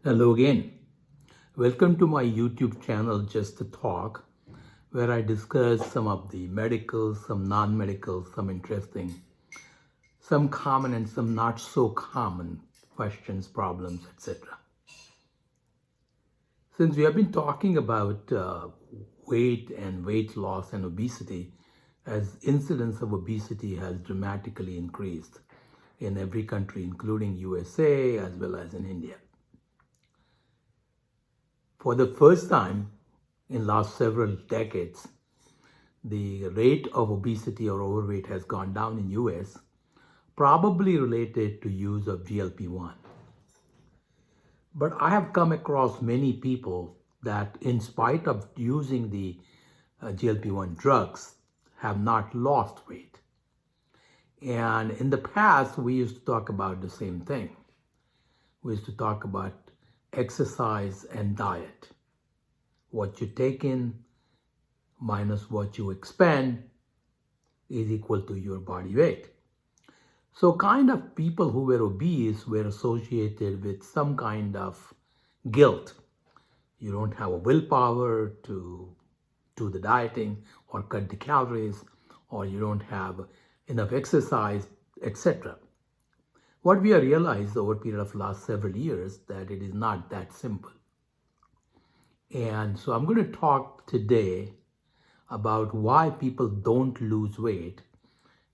Hello again. Welcome to my YouTube channel, Just a Talk, where I discuss some of the medical, some non-medical, some interesting, some common and some not so common questions, problems, etc. Since we have been talking about weight and weight loss and obesity, as incidence of obesity has dramatically increased in every country, including USA as well as in India. For the first time in last several decades, the rate of obesity or overweight has gone down in US, probably related to use of GLP-1. But I have come across many people that in spite of using the GLP-1 drugs have not lost weight. And in the past, we used to talk about the same thing. We used to talk about exercise and diet. What you take in minus what you expend is equal to your body weight. So kind of people who were obese were associated with some kind of guilt. You don't have a willpower to do the dieting or cut the calories, or you don't have enough exercise, etc. What we have realized over a period of last several years that it is not that simple. And so I'm going to talk today about why people don't lose weight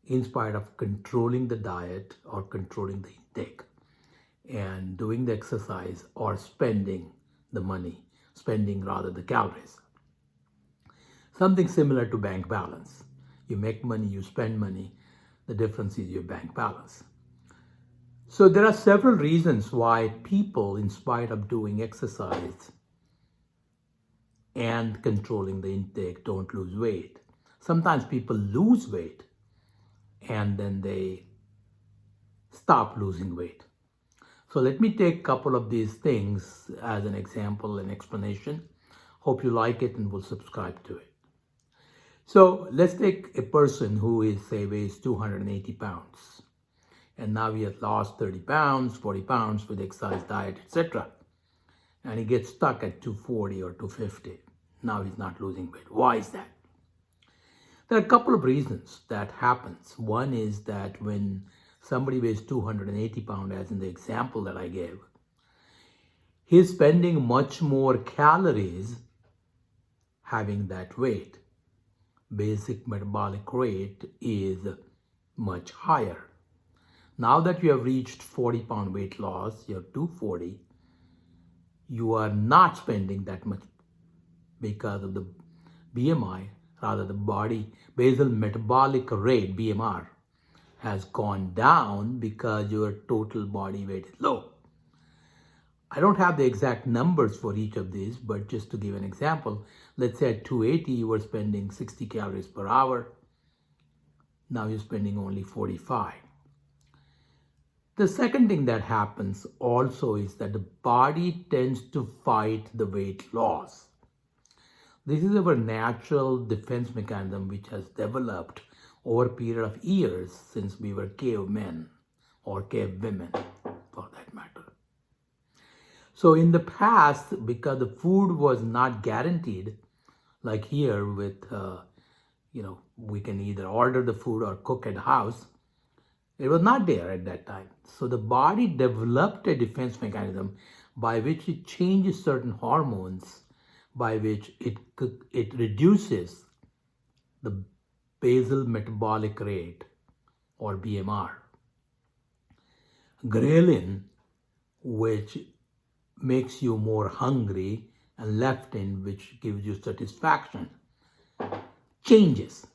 in spite of controlling the diet or controlling the intake and doing the exercise or spending the money, spending rather the calories. Something similar to bank balance. You make money, you spend money, the difference is your bank balance. So there are several reasons why people, in spite of doing exercise and controlling the intake, don't lose weight. Sometimes people lose weight and then they stop losing weight. So let me take a couple of these things as an example and explanation. Hope you like it and will subscribe to it. So let's take a person who is, say, weighs 280 pounds. And now he has lost 30 pounds, 40 pounds with exercise, diet, etc. And he gets stuck at 240 or 250. Now he's not losing weight. Why is that? There are a couple of reasons that happens. One is that when somebody weighs 280 pounds, as in the example that I gave, he's spending much more calories having that weight. Basic metabolic rate is much higher. Now that you have reached 40-pound weight loss, you're 240, you are not spending that much because of the BMI, rather the body basal metabolic rate, BMR, has gone down because your total body weight is low. I don't have the exact numbers for each of these, but just to give an example, let's say at 280 you were spending 60 calories per hour. Now you're spending only 45. The second thing that happens also is that the body tends to fight the weight loss. This is our natural defense mechanism which has developed over a period of years since we were cavemen or cavewomen for that matter. So in the past, because the food was not guaranteed, like here with, we can either order the food or cook at house, it was not there at that time. So the body developed a defense mechanism by which it changes certain hormones, by which it reduces the basal metabolic rate or BMR. Ghrelin, which makes you more hungry, and leptin, which gives you satisfaction, changes.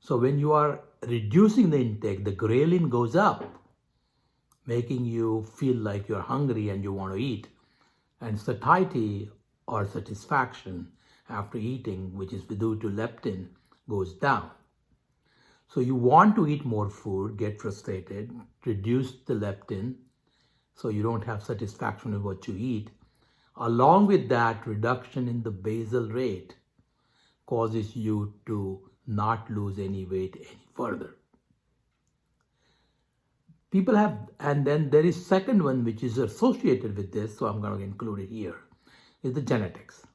So when you are reducing the intake, the ghrelin goes up, making you feel like you're hungry and you want to eat. And satiety or satisfaction after eating, which is due to leptin, goes down. So you want to eat more food, get frustrated, reduce the leptin, so you don't have satisfaction with what you eat. Along with that, reduction in the basal rate causes you to not lose any weight any further. People have, and then there is second one which is associated with this, so I'm going to include it here, is the genetics.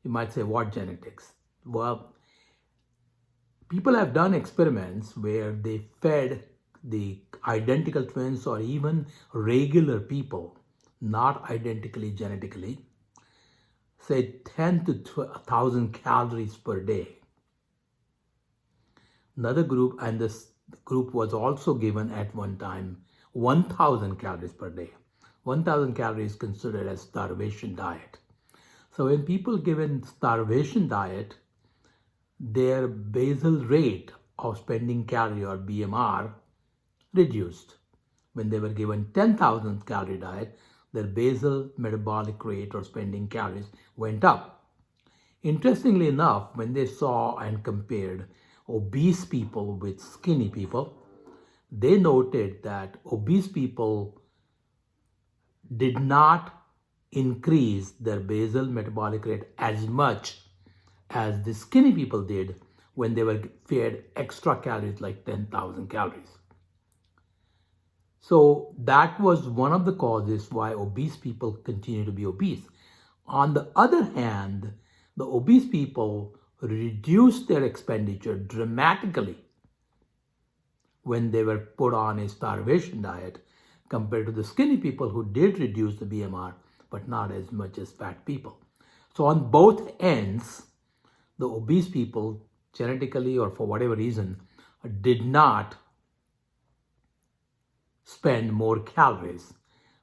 You might say, what genetics? Well, people have done experiments where they fed the identical twins or even regular people, not identically genetically, say 10 to 1,000 calories per day. Another group, and this group was also given at one time 1,000 calories per day. 1,000 calories considered as starvation diet. So when people given starvation diet, their basal rate of spending calorie or BMR reduced. When they were given 10,000 calorie diet, their basal metabolic rate or spending calories went up. Interestingly enough, when they saw and compared obese people with skinny people, they noted that obese people did not increase their basal metabolic rate as much as the skinny people did when they were fed extra calories like 10,000 calories. So that was one of the causes why obese people continue to be obese. On the other hand, the obese people reduced their expenditure dramatically when they were put on a starvation diet compared to the skinny people who did reduce the BMR, but not as much as fat people. So on both ends, the obese people, genetically or for whatever reason, did not spend more calories,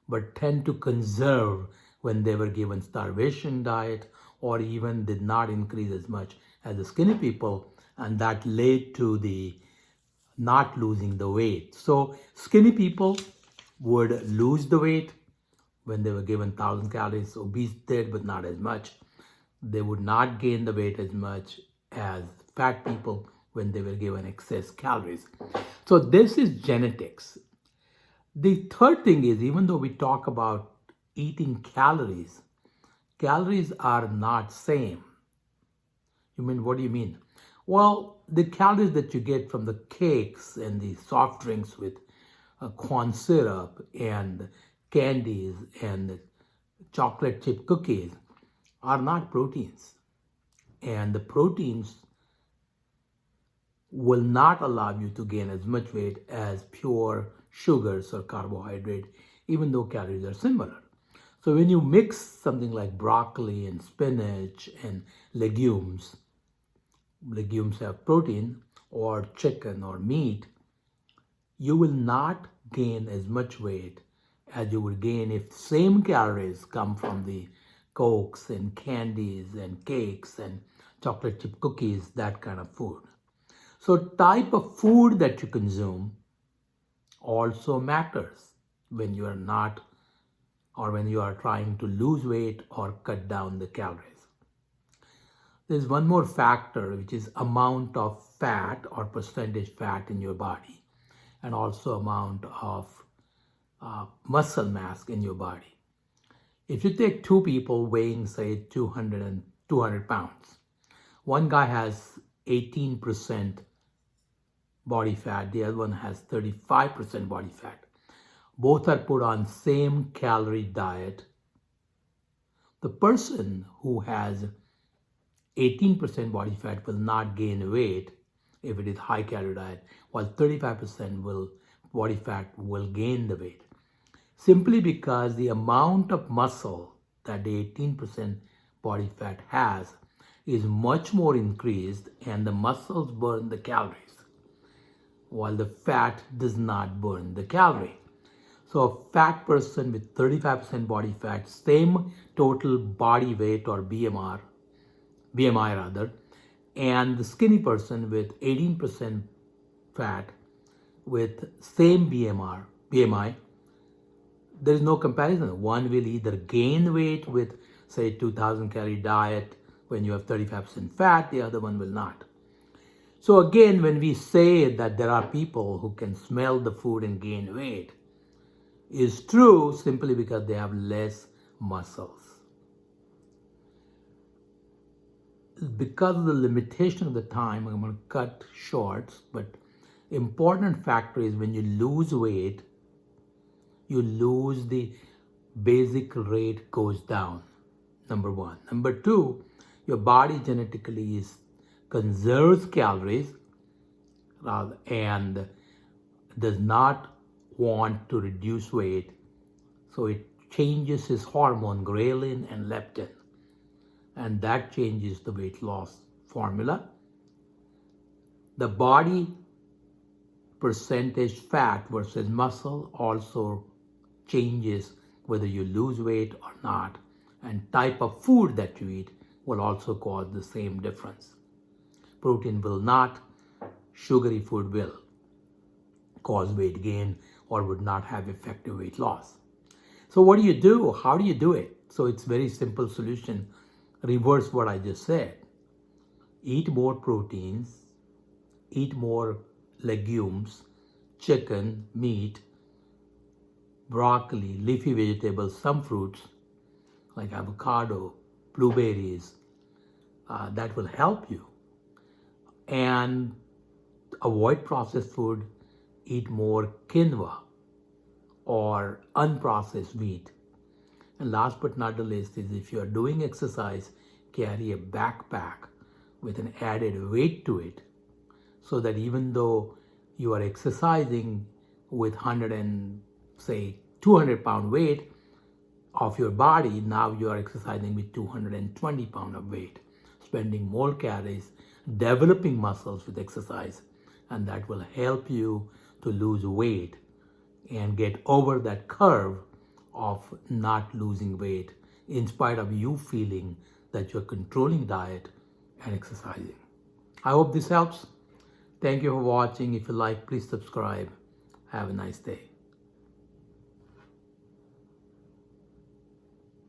but tend to conserve when they were given starvation diet, or even did not increase as much as the skinny people, and that led to the not losing the weight. So skinny people would lose the weight when they were given 1,000 calories. Obese did, but not as much. They would not gain the weight as much as fat people when they were given excess calories. So this is genetics. The third thing is, even though we talk about eating calories, calories are not same. You mean, what do you mean? Well, the calories that you get from the cakes and the soft drinks with corn syrup and candies and chocolate chip cookies are not proteins. And the proteins will not allow you to gain as much weight as pure sugars or carbohydrate, even though calories are similar. So when you mix something like broccoli and spinach and legumes have protein, or chicken or meat, you will not gain as much weight as you would gain if same calories come from the cokes and candies and cakes and chocolate chip cookies, that kind of food. So type of food that you consume also matters when you are not, or when you are trying to lose weight or cut down the calories. There's one more factor, which is amount of fat or percentage fat in your body, and also amount of muscle mass in your body. If you take two people weighing, say, 200 pounds, one guy has 18% body fat, the other one has 35% body fat. Both are put on same calorie diet. The person who has 18% body fat will not gain weight if it is high calorie diet, while 35% body fat will gain the weight. Simply because the amount of muscle that the 18% body fat has is much more increased, and the muscles burn the calories, while the fat does not burn the calorie. So a fat person with 35% body fat, same total body weight or BMI rather, and the skinny person with 18% fat with same BMI, there is no comparison. One will either gain weight with, say, 2,000 calorie diet when you have 35% fat, the other one will not. So again, when we say that there are people who can smell the food and gain weight, is true simply because they have less muscles. Because of the limitation of the time, I'm going to cut short, but important factor is when you lose weight, you lose the basic rate goes down. Number one. Number two, your body genetically conserves calories and does not want to reduce weight, so it changes his hormone ghrelin and leptin, and that changes the weight loss formula. The body percentage fat versus muscle also changes whether you lose weight or not, and type of food that you eat will also cause the same difference. Protein will not, sugary food will cause weight gain or would not have effective weight loss. So what do you do? How do you do it? So it's very simple solution. Reverse what I just said. Eat more proteins, eat more legumes, chicken, meat, broccoli, leafy vegetables, some fruits like avocado, blueberries, that will help you. And avoid processed food, eat more quinoa or unprocessed wheat. And last but not the least is if you are doing exercise, carry a backpack with an added weight to it, so that even though you are exercising with 200-pound weight of your body, now you are exercising with 220 pounds of weight, spending more calories, developing muscles with exercise, and that will help you to lose weight and get over that curve of not losing weight in spite of you feeling that you're controlling diet and exercising. I hope this helps. Thank you for watching. If you like, please subscribe. Have a nice day.